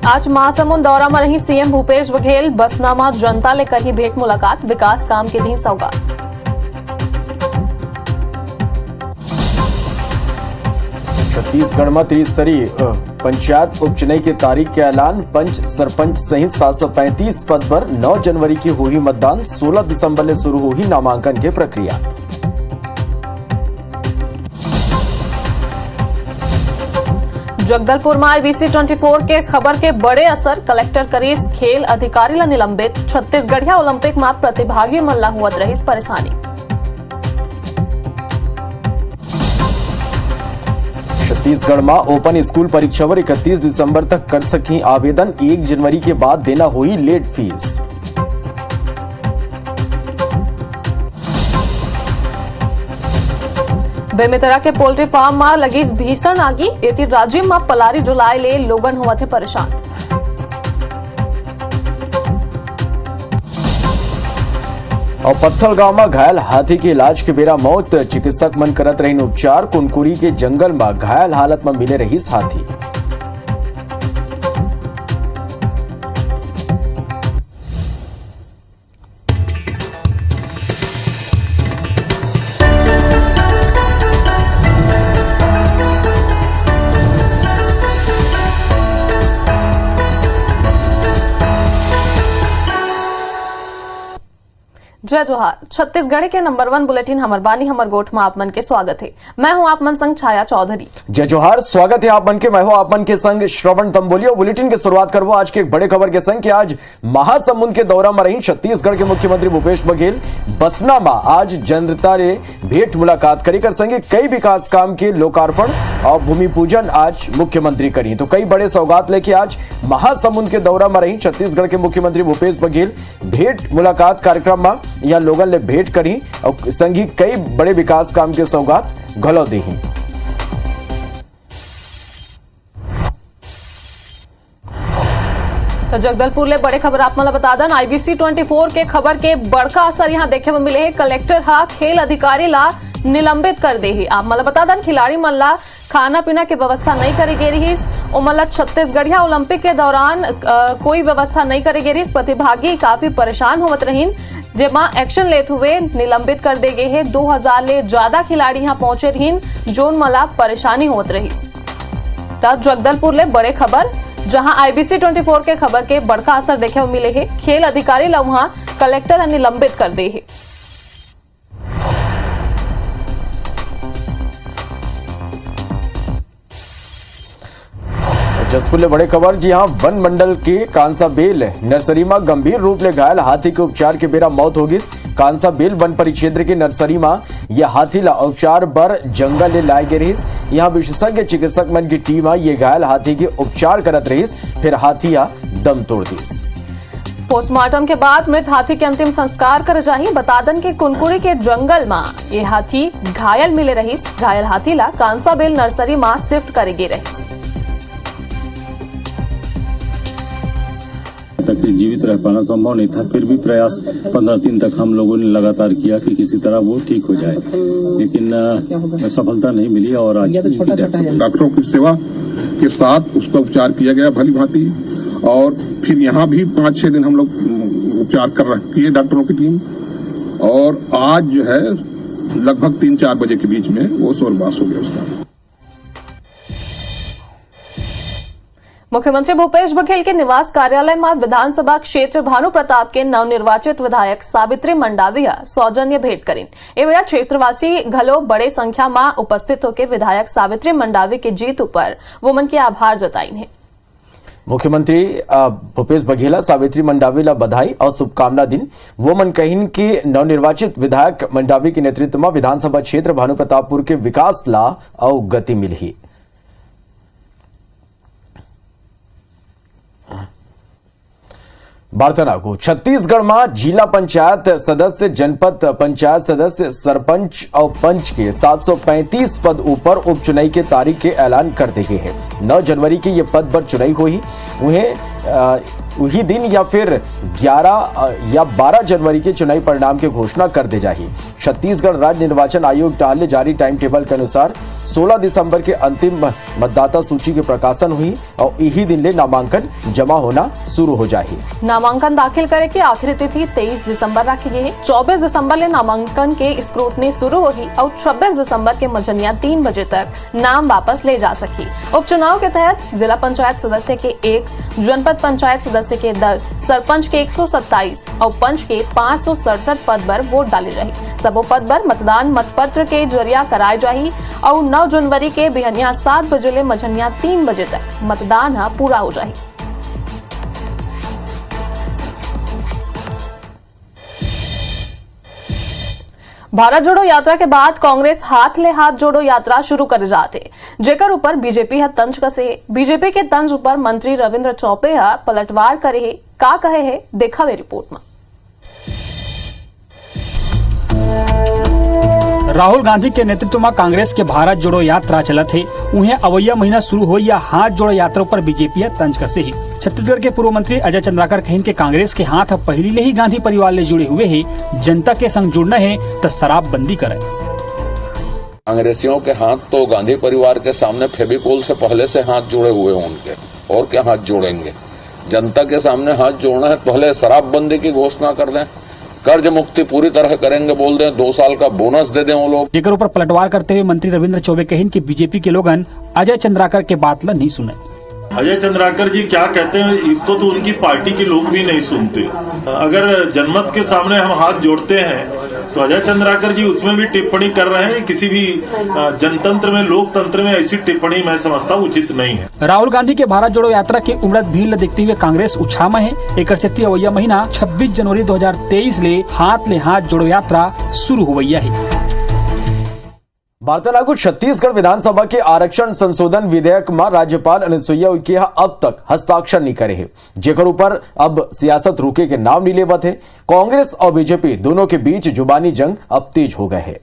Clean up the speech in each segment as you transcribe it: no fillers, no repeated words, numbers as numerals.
आज महासमुंद दौरा में रही सीएम भूपेश बघेल। बसनामा जनता ले करी भेंट मुलाकात, विकास काम की दी सौगात। छत्तीसगढ़ में त्रिस्तरीय पंचायत उपचुनाव की तारीख के ऐलान। पंच सरपंच सहित 735 पद पर 9 जनवरी की हुई मतदान। 16 दिसंबर से शुरू हुई नामांकन की प्रक्रिया। जगदलपुर में IBC 24 के खबर के बड़े असर। कलेक्टर करीस खेल अधिकारी ला निलंबित। छत्तीसगढ़िया ओलंपिक में प्रतिभागी मन ला हुआ रही परेशानी। छत्तीसगढ़ में ओपन स्कूल परीक्षा पर 31 दिसंबर तक कर सकी आवेदन। 1 जनवरी के बाद देना हुई लेट फीस। बेमेतरा के पोल्ट्री फार्म में लगी भीषण आगी। एती राज्य में पलारी जुलाई ले लोगन हुआ थे परेशान। और पत्थलगांव में घायल हाथी के इलाज के बेरा मौत। चिकित्सक मन करत रही उपचार। कुनकुरी के जंगल में घायल हालत में मिले रही हाथी। जय जोहार। छत्तीसगढ़ के नंबर 1 बुलेटिन हमर बानी हमर गोठ में आप मन के स्वागत है। मैं हूं आप मन संग छाया चौधरी। जय जोहार, स्वागत है आप मन के। मैं हूं आप मन के संग श्रवण तंबोलिया। बुलेटिन की शुरुआत करबो आज के एक बड़े खबर के संग कि आज महासमुंद के दौरा में रही छत्तीसगढ़ के मुख्यमंत्री भूपेश बघेल। बसना में आज जनता रे भेंट मुलाकात करी कर संगे कई विकास काम के लोकार्पण और भूमि पूजन आज मुख्यमंत्री करी। तो कई बड़े सौगात लेके आज महासमुंद के दौरा में रही छत्तीसगढ़ के मुख्यमंत्री भूपेश बघेल। भेंट मुलाकात कार्यक्रम में यहाँ लोगन ले भेंट करी और संगी कई बड़े विकास काम के सौगात घलो दी। तो जगदलपुर ले बड़े खबर आप मला बता दन। IBC 24 के खबर के बड़का असर यहाँ देखे में मिले है। कलेक्टर हा खेल अधिकारी ला निलंबित कर दे ही। आप मला बता दन खिलाड़ी मन ला खाना पीना की व्यवस्था नहीं करी गई रही। मतलब छत्तीसगढ़िया ओलंपिक के दौरान कोई व्यवस्था नहीं करी गई रही। प्रतिभागी काफी परेशान होवत रही, जेमा एक्शन लेते हुए निलंबित कर दे गए है। 2000 ले ज्यादा खिलाड़ी यहाँ पहुंचे रही जोन मला परेशानी होत रही। तब जगदलपुर ले बड़े खबर जहां IBC 24 के खबर के बड़का असर देखे मिले है। खेल अधिकारी ला वहां कलेक्टर निलंबित कर दे है। जसपुर ले बड़े खबर जी हाँ वन मंडल के कांसा बेल नर्सरी में गंभीर रूप ले घायल हाथी के उपचार के बेरा मौत होगी। कांसा बेल वन परिक्षेत्र के नर्सरी में यह हाथी ला उपचार बर जंगल ले लाए गए रही। यहाँ विशेषज्ञ चिकित्सक मन की टीम ये घायल हाथी के उपचार करत रही, फिर हाथी दम तोड़ दी। पोस्टमार्टम के बाद मृत हाथी के अंतिम संस्कार कर जाही। बतादन के कुनकुरी के जंगल में ये हाथी घायल मिले रही। घायल हाथी ला कांसा बेल नर्सरी में शिफ्ट करेगी रही। तक जीवित रह पाना संभव नहीं था, फिर भी प्रयास 15 दिन तक हम लोगों ने लगातार किया कि किसी तरह वो ठीक हो जाए, लेकिन सफलता नहीं मिली और आज डॉक्टरों की सेवा के साथ उसका उपचार किया गया भली भांति। और फिर यहाँ भी 5-6 दिन हम लोग उपचार कर रहे हैं डॉक्टरों की टीम। और आज जो है लगभग 3-4 बजे के बीच में वो स्वर्गवास हो गया उसका। मुख्यमंत्री भूपेश बघेल के निवास कार्यालय में विधानसभा क्षेत्र भानु प्रताप के नवनिर्वाचित विधायक सावित्री मंडाविया सौजन्य भेंट करीन। ए बेरा क्षेत्रवासी घलो बड़े संख्या में उपस्थित होकर विधायक सावित्री मंडावी की जीत पर वो मन के आभार जताइन है। मुख्यमंत्री भूपेश बघेल सावित्री मंडावी ला बधाई और शुभकामना दिन। वो मन कहिन के नवनिर्वाचित विधायक मंडावी के नेतृत्व में विधानसभा क्षेत्र भानु प्रतापपुर के विकास ला और गति मिली। वार्ता को छत्तीसगढ़ में जिला पंचायत सदस्य, जनपद पंचायत सदस्य, सरपंच और पंच के 735 पद ऊपर उपचुनाव के तारीख के ऐलान कर दे गए हैं। 9 जनवरी के ये पद पर चुनाव हुई। उन्हें वही दिन या फिर 11 या 12 जनवरी के चुनावी परिणाम की घोषणा कर दी जाएगी। छत्तीसगढ़ राज्य निर्वाचन आयोग टाले जारी टाइम टेबल के अनुसार 16 दिसंबर के अंतिम मतदाता सूची के प्रकाशन हुई और यही दिन ले नामांकन जमा होना शुरू हो जाए। नामांकन दाखिल करे की आखिरी तिथि 23 दिसंबर रखी गई है। 24 दिसंबर ले नामांकन के स्क्रूटनी शुरू होगी और 26 दिसंबर के मझनिया 3 बजे तक नाम वापस ले जा सकी। उपचुनाव के तहत जिला पंचायत सदस्य के 1, जनपद पंचायत सदस्य के 10, सरपंच के 127 और पंच के 567 पद पर वोट डाली रही। सबो पद पर मतदान मतपत्र के जरिया कराए जाही और 9 जनवरी के बिहनिया 7 बजे ले मझनिया 3 बजे तक मतदान पूरा हो जाही। भारत जोड़ो यात्रा के बाद कांग्रेस हाथ ले हाथ जोड़ो यात्रा शुरू कर जाते, जेकर ऊपर बीजेपी है तंज कसे। बीजेपी के तंज ऊपर मंत्री रविंद्र चौबे है पलटवार करे है, का कहे है देखा वे रिपोर्ट में। राहुल गांधी के नेतृत्व में कांग्रेस के भारत जोड़ो यात्रा चलत है। उन्हें अवैया महीना शुरू हो या हाथ जोड़ो यात्रा पर बीजेपी तंज कसे ही। छत्तीसगढ़ के पूर्व मंत्री अजय चंद्राकर कहिन के कांग्रेस के हाथ पहली ले ही गांधी परिवार ले जुड़े हुए है। जनता के संग जुड़ना है तो शराबबंदी करे। कांग्रेसियों के हाथ तो गांधी परिवार के सामने फेविकोल से पहले से हाथ जुड़े हुए हैं उनके, और क्या हाथ जोड़ेंगे। जनता के सामने हाथ जोड़ना है, पहले शराबबंदी की घोषणा कर दें, कर्ज मुक्ति पूरी तरह करेंगे बोल दें, 2 साल का बोनस दे दें वो लोग। जेकर ऊपर पलटवार करते हुए मंत्री रविंद्र चौबे कहिन कि बीजेपी के लोगन अजय चंद्राकर के बात नहीं सुने। अजय चंद्राकर जी क्या कहते हैं इसको तो उनकी पार्टी के लोग भी नहीं सुनते। अगर जनमत के सामने हम हाथ जोड़ते हैं तो अजय चंद्राकर जी उसमें भी टिप्पणी कर रहे हैं। किसी भी जनतंत्र में, लोकतंत्र में ऐसी टिप्पणी मैं समझता उचित नहीं है। राहुल गांधी के भारत जोड़ो यात्रा के उमड़त भीड़ देखते हुए कांग्रेस उछामा है। एक अवैया महीना 26 जनवरी 2023 ले हाथ जोड़ो यात्रा शुरू हुई है। वार्तालाप छत्तीसगढ़ विधानसभा के आरक्षण संशोधन विधेयक में राज्यपाल अनुसुईया उइके अब तक हस्ताक्षर नहीं करे है, जेकर ऊपर अब सियासत रुके के नाम नहीं लेवत है। कांग्रेस और बीजेपी दोनों के बीच जुबानी जंग अब तेज हो गए है।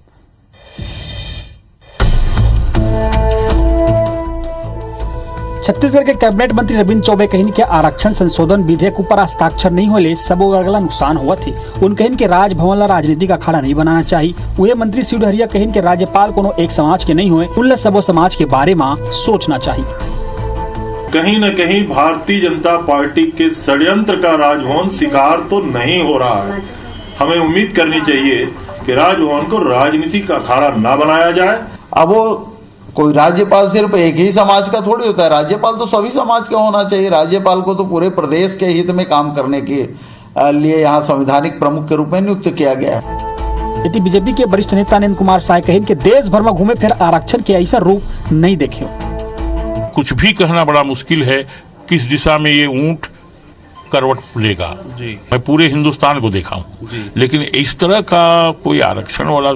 छत्तीसगढ़ के कैबिनेट मंत्री रविंद्र चौबे कहिन के आरक्षण संशोधन विधेयक ऊपर हस्ताक्षर नहीं होले सबो वर्ग ला नुकसान हुआ थे। उन कहिन के राजभवन ला राजनीतिक अखाड़ा नहीं बनाना चाहिए। वही मंत्री शिव डहरिया कहिन के राज्यपाल कोनो एक समाज के नहीं हुए, उन सबो समाज के बारे में सोचना चाहिए। कहीं न कहीं भारतीय जनता पार्टी के षड्यंत्र का राजभवन शिकार तो नहीं हो रहा है। हमें उम्मीद करनी चाहिए कि राजभवन को राजनीतिक अखाड़ा न बनाया जाए। अब वो कोई राज्यपाल सिर्फ एक ही समाज का थोड़ी होता है, राज्यपाल तो सभी समाज का होना चाहिए। राज्यपाल को तो पूरे प्रदेश के हित में काम करने के लिए यहाँ संवैधानिक प्रमुख के रूप में नियुक्त किया गया है। यदि बीजेपी के वरिष्ठ नेता नरेंद्र कुमार साय कहिन के देश भर में घूमे फिर आरक्षण के ऐसा रूप नहीं देखे। कुछ भी कहना बड़ा मुश्किल है किस दिशा में ये ऊंट करवट लेगा। मैं पूरे हिंदुस्तान को देखा हूँ, लेकिन इस तरह का कोई आरक्षण वाला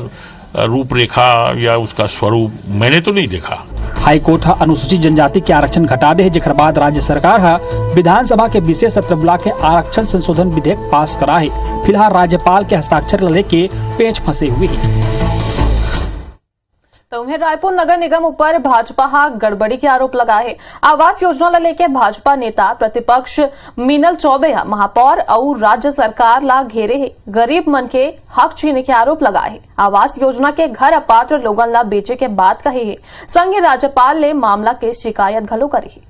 रूपरेखा या उसका स्वरूप मैंने तो नहीं देखा। हाई कोर्ट अनुसूचित जनजाति के आरक्षण घटा दे, जेकर बाद राज्य सरकार विधानसभा के विशेष सत्र बुला के आरक्षण संशोधन विधेयक पास करा है। फिलहाल राज्यपाल के हस्ताक्षर लेके पेच फंसे हुए हैं। तो उन्हें रायपुर नगर निगम ऊपर भाजपा गड़बड़ी के आरोप लगा है। आवास योजना ला लेके भाजपा नेता प्रतिपक्ष मीनल चौबे महापौर और राज्य सरकार ला घेरे है, गरीब मन के हक छीने के आरोप लगाए है। आवास योजना के घर अपात्र लोगन ला बेचे के बात कही है। संघ राज्यपाल ने मामला के शिकायत घलो करी है।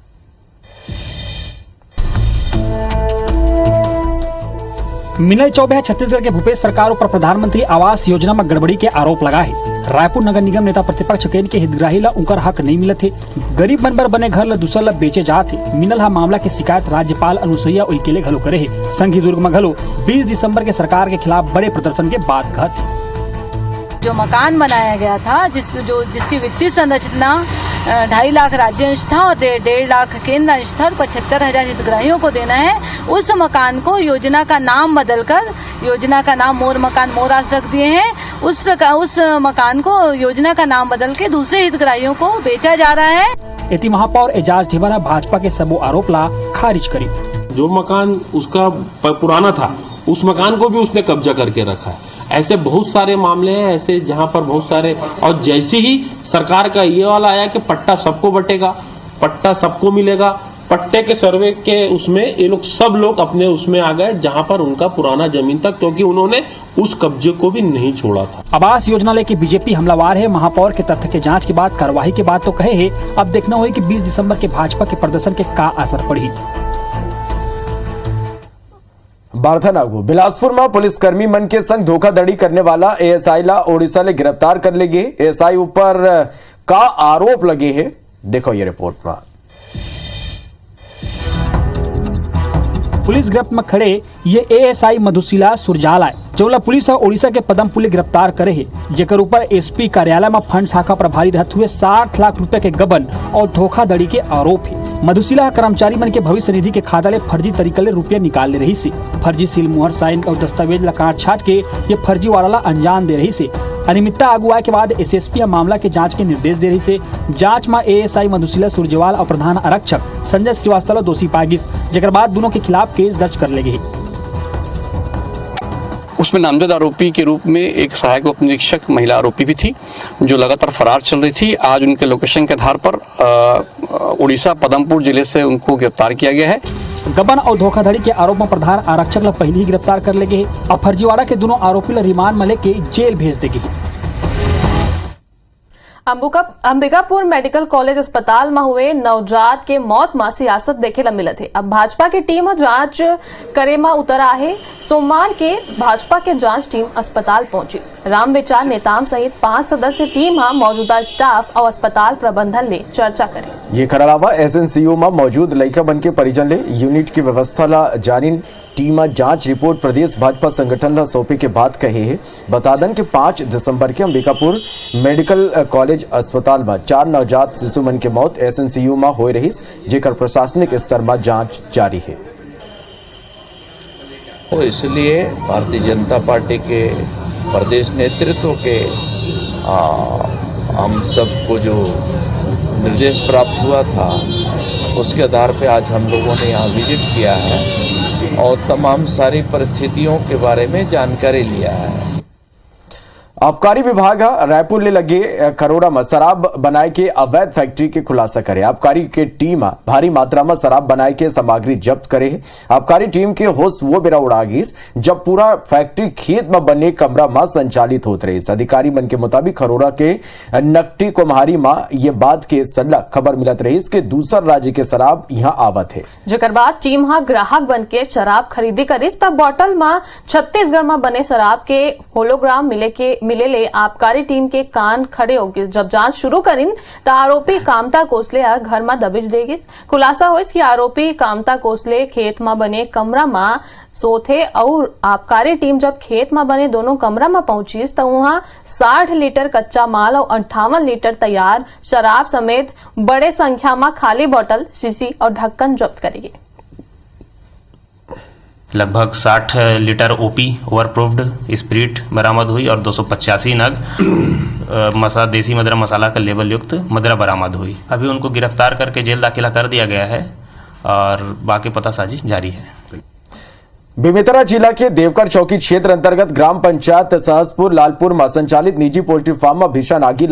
मीनल चौबे छत्तीसगढ़ के भूपेश सरकार ऊपर प्रधानमंत्री आवास योजना में गड़बड़ी के आरोप लगाए। रायपुर नगर निगम नेता प्रतिपक्ष कहिन के हितग्राही ला उनकर हक नहीं मिलत थे। गरीब मन बर बने घर ला दूसरा ला बेचे जाते। मीनल हा मामला के शिकायत राज्यपाल अनुसुईया उइके ले घलो करे है। संघी दुर्ग में घलो 20 दिसंबर के सरकार के खिलाफ बड़े प्रदर्शन के बाद घर जो मकान बनाया गया था जिसकी वित्तीय संरचना 2.5 लाख राज्य अंश था और 1.5 लाख केंद्र अंश था और 75,000 हितग्राहियों को देना है। उस मकान को योजना का नाम बदलकर योजना का नाम मोर मकान मोरास रख दिए हैं। उस प्रकार उस मकान को योजना का नाम बदल के दूसरे हितग्राहियों को बेचा जा रहा है। इति महापौर एजाज ढेबरा भाजपा के सबो आरोप ला खारिज करी। जो मकान उसका पुराना था उस मकान को भी उसने कब्जा करके रखा है। ऐसे बहुत सारे मामले हैं ऐसे जहां पर बहुत सारे, और जैसे ही सरकार का ये वाला आया कि पट्टा सबको बटेगा, पट्टा सबको मिलेगा, पट्टे के सर्वे के उसमें ये लोग सब लोग अपने उसमें आ गए जहां पर उनका पुराना जमीन था, क्योंकि उन्होंने उस कब्जे को भी नहीं छोड़ा था। आवास योजना लेके बीजेपी हमलावार है। महापौर के तथ्य के जांच के बाद कार्रवाई के बाद तो कहे है, अब देखना होगा कि 20 दिसंबर के भाजपा के प्रदर्शन के का असर पड़ी। बारथानागु बिलासपुर में पुलिसकर्मी मन के संग धोखाधड़ी करने वाला एएसआई ला ओडिशा ले गिरफ्तार कर लेगे। एएसआई ऊपर का आरोप लगे हैं, देखो ये रिपोर्ट में। पुलिस गिरफ्त में खड़े ये एएसआई मधुशिला सुरजाला जौला पुलिस और ओडिशा के पदमपुर गिरफ्तार करे है, जेकर ऊपर एसपी कार्यालय में फंड शाखा प्रभारी रहते हुए 60 लाख रुपए के गबन और धोखाधड़ी के आरोप है। मधुशिला कर्मचारी मन के भविष्य निधि के खाता ले फर्जी तरीके ले रुपया निकाल ले रही से, फर्जी सील मुहर साइन और दस्तावेज ला काट छाट के ये फर्जी वाला ला अंजाम दे रही से। अनियमितता अगुवाई के बाद एसएसपी मामला के जांच के निर्देश दे रही से। जांच में एएसआई मधुशिला सुरजेवाल और प्रधान आरक्षक संजय श्रीवास्तव दोषी पाई गिस, जेकर बाद दोनों के खिलाफ केस दर्ज कर लेगे। उसमें नामजद आरोपी के रूप में एक सहायक उप निरीक्षक महिला आरोपी भी थी, जो लगातार फरार चल रही थी। आज उनके लोकेशन के आधार पर उड़ीसा पदमपुर जिले से उनको गिरफ्तार किया गया है। गबन और धोखाधड़ी के आरोप में प्रधान आरक्षक ला पहले ही गिरफ्तार कर लेगे और फर्जीवाड़ा के दोनों आरोपी ला रिमांड में लेके जेल भेज देगी। अंबिकापुर मेडिकल कॉलेज अस्पताल में हुए नवजात के मौत में सियासत देखे ला मिलत है। अब भाजपा की टीम जांच करे में उतरा है। सोमवार के भाजपा के जांच टीम अस्पताल पहुंची। राम विचार नेताम सहित 5 सदस्य टीम मौजूदा स्टाफ और अस्पताल प्रबंधन ले चर्चा करे। ये अलावा एसएनसीयू में मौजूद लइका बन के परिजन ले यूनिट की व्यवस्था ला जारी टीम जांच रिपोर्ट प्रदेश भाजपा संगठन ला सौंपे के बाद कहे है। बता दें कि 5 दिसंबर के अंबिकापुर मेडिकल कॉलेज अस्पताल में 4 नवजात शिशु मन के मौत एसएनसीयू में हो रही, जेकर प्रशासनिक स्तर में जांच जारी है। तो इसलिए भारतीय जनता पार्टी के प्रदेश नेतृत्व के हम सबको जो निर्देश प्राप्त हुआ था, उसके आधार पे आज हम लोगों ने यहाँ विजिट किया है और तमाम सारी परिस्थितियों के बारे में जानकारी लिया है। आबकारी विभाग रायपुर ले लगे करोड़ा में शराब बनाए के अवैध फैक्ट्री के खुलासा करे। आबकारी के टीम भारी मात्रा में शराब बनाए के सामग्री जब्त करे। आबकारी टीम के होश वो बेरा उड़ा गईस जब पूरा फैक्ट्री खेत में बने कमरा में संचालित होत रही। अधिकारी मन के मुताबिक खरोड़ा के नकटी कुम्हारी में ये बात के सलग खबर मिलत रही कि दूसर राज्य के शराब यहाँ आवत है, जेकर बाद टीम ग्राहक बन के शराब खरीदी करिस। तब बोतल में छत्तीसगढ़ में बने शराब के होलोग्राम मिले ले आबकारी टीम के कान खड़े हो गए। जब जांच शुरू करीन तो आरोपी कामता कोसले घर में दबिश देगी। खुलासा हो कि आरोपी कामता कोसले खेत में बने कमरा में सोथे और आबकारी टीम जब खेत में बने दोनों कमरा में पहुंची तो वहां 60 लीटर कच्चा माल और 58 लीटर तैयार शराब समेत बड़े संख्या में खाली बोतल, शीशी और ढक्कन जब्त करेगी। लगभग 60 लीटर ओपी ओवरप्रूफ्ड स्प्रिट बरामद हुई और 285 नग देसी मदरा मसाला का लेबल युक्त मदरा बरामद हुई। अभी उनको गिरफ्तार करके जेल दाखिला कर दिया गया है और बाकी पतासाजी जारी है। बेमेतरा जिला के देवकर चौकी क्षेत्र अंतर्गत ग्राम पंचायत सहसपुर लालपुर में संचालित निजी पोल्ट्री फार्म में भीषण आगी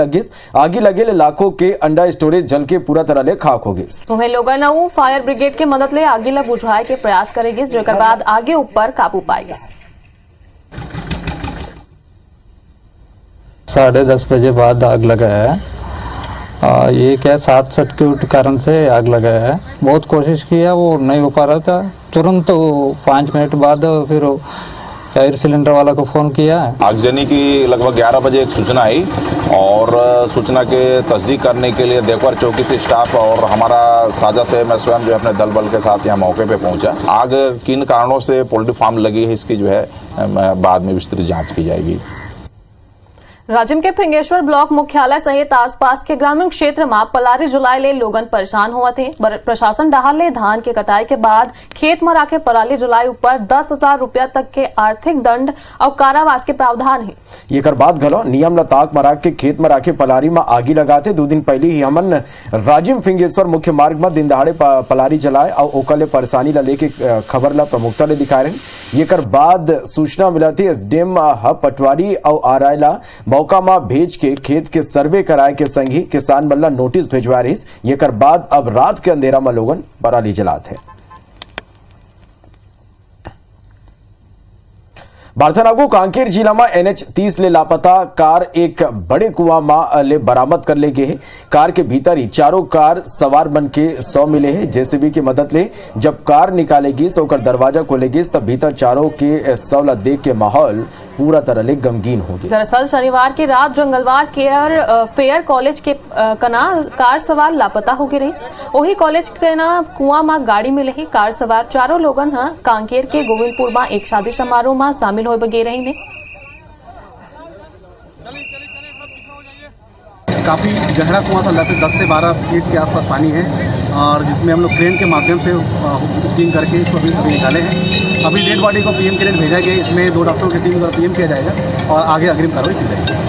लगे लाखों के अंडा स्टोरेज जल के पूरा तरह ले खाक हो गई। उन्हें लोगों फायर ब्रिगेड के मदद ले आगी ला बुझाए के प्रयास करेगी, जेकर बाद आगे ऊपर काबू पाएगी। 10:30 बजे बाद आग लगा है। ये क्या शॉर्ट सर्किट कारण से आग लगा है। बहुत कोशिश किया, वो नहीं हो पा रहा था। तुरंत 5 मिनट बाद फिर फायर सिलेंडर वाला को फोन किया। आगजनी की लगभग 11 बजे एक सूचना आई और सूचना के तस्दीक करने के लिए देवकर चौकी से स्टाफ और हमारा साझा से मैं स्वयं जो है अपने दल बल के साथ यहाँ मौके पे पहुंचा। आग किन कारणों से पोल्ट्री फार्म लगी है, इसकी जो है बाद में विस्तृत जांच की जाएगी। राजिम के फिंगेश्वर ब्लॉक मुख्यालय सहित आसपास के ग्रामीण क्षेत्र में पलारी जुलाई ले लोगन परेशान हुआ थे। प्रशासन डहाल ले धान के कटाई के बाद खेत में राखे पराली जुलाई ऊपर 10,000 रुपया तक के आर्थिक दंड और कारावास के प्रावधान है। ये कर बात घलो नियम लताक मराक के खेत में राखे पलारी में आगी लगाते 2 दिन पहले ही हमन राजिम फिंगेश्वर मुख्य मार्ग में दिन दहाड़े पलारी जलाए और ओकले परेशानी ला लेके खबर ला प्रमुखता ले दिखाए रहे। ये कर बाद सूचना मिला थी एसडीएम पटवारी और आरायला मौका में भेज के खेत के सर्वे कराए के संग ही किसान मल्ला नोटिस भेजवा रही। ये कर बाद अब रात के अंधेरा में लोगन पराली जलात है। बारथानागु कांकेर जिला में NH30 ले लापता कार एक बड़े कुआं में ले बरामद कर ले गए है। कार के भीतर ही चारों कार सवार बन के 100 मिले हैं। जेसीबी की मदद ले जब कार निकालेगी सोकर दरवाजा खोलेगी तब भीतर चारों के 100 देख के माहौल पूरा तरह ले गमगीन हो गया। दरअसल शनिवार की रात जंगलवार फेयर कॉलेज के कना कार सवार लापता हो गई रही। वही कॉलेज के ना कुआं में गाड़ी में रही कार सवार चारों लोगन कांकेर के गोविंदपुर में एक शादी समारोह में शामिल हो बगे रही ने। काफ़ी गहरा कुआं था, 10 से 12 फीट के आसपास पानी है और जिसमें हम लोग क्रेन के माध्यम से बुकिंग करके इसको अभी निकाले हैं। अभी डेड बॉडी को पीएम के लिए भेजा गया। इसमें 2 डॉक्टरों की टीम द्वारा पीएम किया जाएगा और आगे अग्रिम कार्रवाई की जाएगी।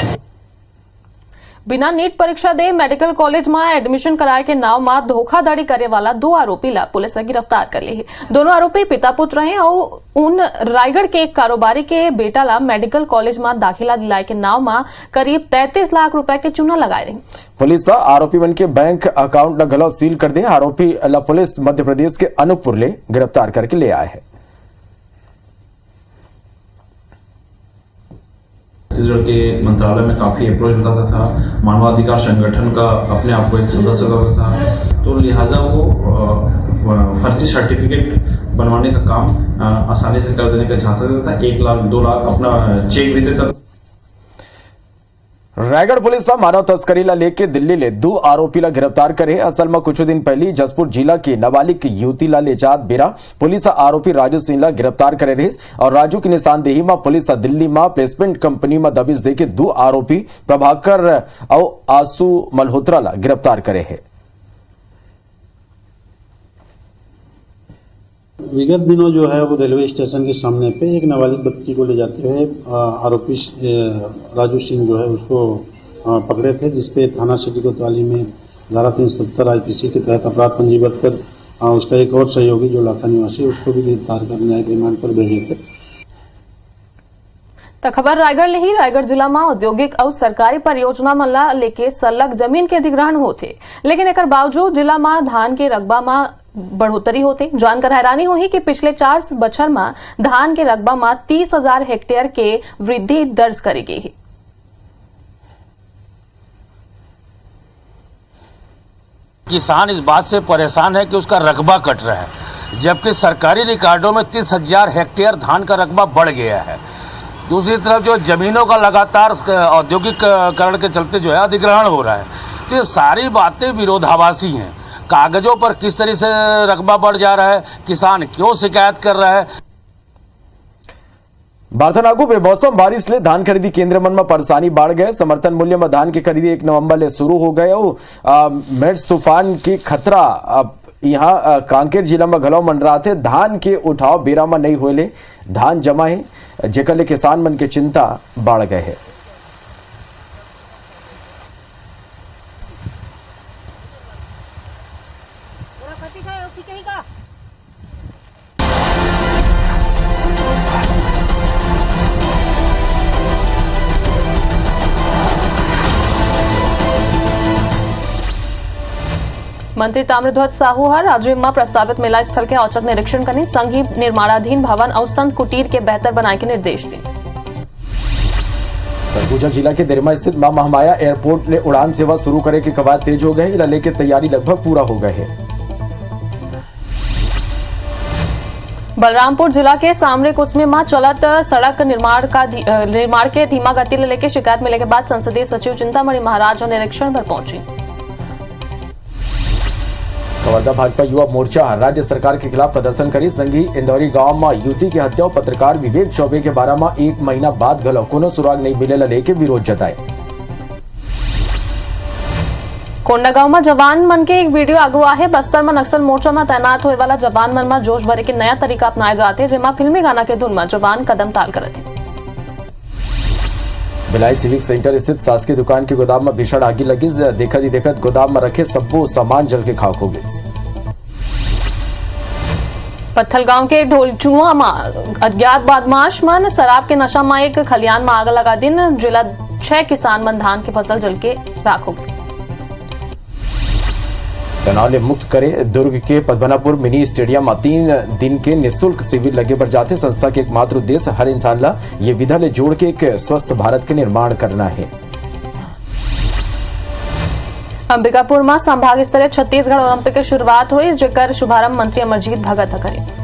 बिना नीट परीक्षा दे मेडिकल कॉलेज में एडमिशन कराए के नाव में धोखाधड़ी करे वाला 2 आरोपी ला पुलिस ने गिरफ्तार कर लिए। दोनों आरोपी पिता पुत्र हैं और उन रायगढ़ के एक कारोबारी के बेटा ला मेडिकल कॉलेज में दाखिला दिलाए के नाव में करीब 33 लाख रुपए के चूना लगाए रही। पुलिस आरोपी बन के बैंक अकाउंट न गलौ सील कर दे। आरोपी ला पुलिस मध्य प्रदेश के अनूपपुर ले गिरफ्तार करके ले आए है। छत्तीसगढ़ के मंत्रालय में काफ़ी अप्रोच बताता था, मानवाधिकार संगठन का अपने आप को एक सदस्य था, तो लिहाजा वो फर्जी सर्टिफिकेट बनवाने का काम आसानी से कर देने का झांसा देता था। 1 लाख 2 लाख अपना चेक भी देता था। रायगढ़ पुलिस मानव तस्करी ला लेके दिल्ली ले 2 आरोपी ला गिरफ्तार करे। असल में कुछ दिन पहले जसपुर जिला की नाबालिग युवती ला ले जात बेरा पुलिस आरोपी राजू सिंह ला गिरफ्तार करे रही और राजू की निशानदेही में पुलिस दिल्ली में प्लेसमेंट कंपनी में दबिश देके 2 आरोपी प्रभाकर और आसू मल्होत्रा ला गिरफ्तार करे है। विगत दिनों जो है वो रेलवे स्टेशन के सामने पे एक नाबालिग बच्ची को ले जाते हुए आरोपी राजू सिंह जो है उसको पकड़े थे, जिसपे थाना सिटी कोतवाली में धारा 370 IPC के तहत अपराध पंजीबद्ध कर उसका एक और सहयोगी जो लाखा निवासी उसको भी गिरफ्तार कर न्यायिक रिमांड पर भेजे थे। तो खबर रायगढ़ ले ही रायगढ़ जिला में औद्योगिक और सरकारी परियोजना मल्ला लेके सलग जमीन के अधिग्रहण होते, लेकिन एक बावजूद जिला में धान के रकबा में बढ़ोतरी होते। जानकर हैरानी हुई कि पिछले 4 बछर में धान के रकबा में 30,000 हेक्टेयर के वृद्धि दर्ज करी गई है। किसान इस बात से परेशान है कि उसका रकबा कट रहा है, जबकि सरकारी रिकॉर्डों में 30,000 हेक्टेयर धान का रकबा बढ़ गया है। दूसरी तरफ जो जमीनों का लगातार औद्योगिकरण के चलते जो है अधिग्रहण हो रहा है, तो ये सारी बातें विरोधाभासी हैं। कागजों पर किस तरह से रकबा बढ़ जा रहा है, किसान क्यों शिकायत कर रहा है। बारथानागु बेमौसम बारिश ले धान खरीदी केंद्र मन में परेशानी बढ़ गए। समर्थन मूल्य में धान की खरीदी 1 नवंबर ले शुरू हो गए और मेड्स तूफान की खतरा यहाँ कांकेर जिला में घलो मंडरा थे। धान के उठाव बेरा में नहीं होले, धान जमा है जेकर ले किसान मन के चिंता बढ़ गए है। मंत्री ताम्रध्वज साहू हर राज्य में प्रस्तावित मेला स्थल के औचक निरीक्षण करने संग ही निर्माणाधीन भवन और संत कुटीर के बेहतर बनाने के निर्देश दिए। सरगुजा जिला के देरमा स्थित मां महामाया एयरपोर्ट ने उड़ान सेवा शुरू करे के कवायद तेज हो गए। इला लेके तैयारी लगभग पूरा हो गए है। बलरामपुर जिला के सामरे कुसमे में चलत सड़क निर्माण के धीमा गति ले लेके शिकायत मिले के बाद संसदीय सचिव चिंतामणि महाराज और निरीक्षण पर पहुंची। कवर्धा भाजपा युवा मोर्चा राज्य सरकार के खिलाफ प्रदर्शन करी। संगी इंदौरी गांव में युवती की हत्या पत्रकार विवेक चौबे के बारे में 1 महीना बाद घलो कोनो सुराग नहीं मिले लेके विरोध जताए। कोंडागांव में जवान मन के एक वीडियो अगुआ है। बस्तर में नक्सल मोर्चा में तैनात होने वाला जवान मन में जोश भरे के नया तरीका अपनाए जाते हैं, जेमा फिल्मी गाना के धुन में जवान कदम ताल करते हैं। भिलाई सिविक सेंटर स्थित शासकीय दुकान के गोदाम में भीषण आगी लगी। देखत गोदाम में रखे सब्बो सामान जल के खाक हो गए। पत्थलगांव के ढोलचुआ में अज्ञात बदमाश मन शराब के नशा में एक खलियान में आग लगा दिन। जिला 6 किसान मन धान की फसल जल के राख हो गई। तनाव ने मुक्त करे दुर्ग के पद्मनापुर मिनी स्टेडियम में 3 दिन के निःशुल्क शिविर लगे पर जाते संस्था के एकमात्र उद्देश्य हर इंसान ला ये विधा ले जोड़ के एक स्वस्थ भारत के निर्माण करना है। अंबिकापुर में संभाग स्तरीय छत्तीसगढ़ ओलंपिक की शुरुआत हुई, जेकर शुभारंभ मंत्री अमरजीत भगत करे।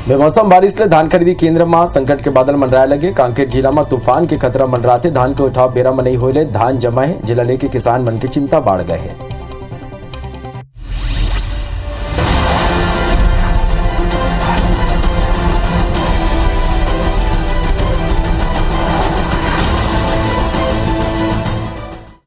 बेमौसम बारिश ले धान खरीदी केंद्र में संकट के बादल मंडराए लगे। कांकेर जिला में तूफान के खतरा मंडराते धान के उठाव बेरा में नहीं होले धान जमा है, जिला लेके किसान मन की चिंता बढ़ गए है।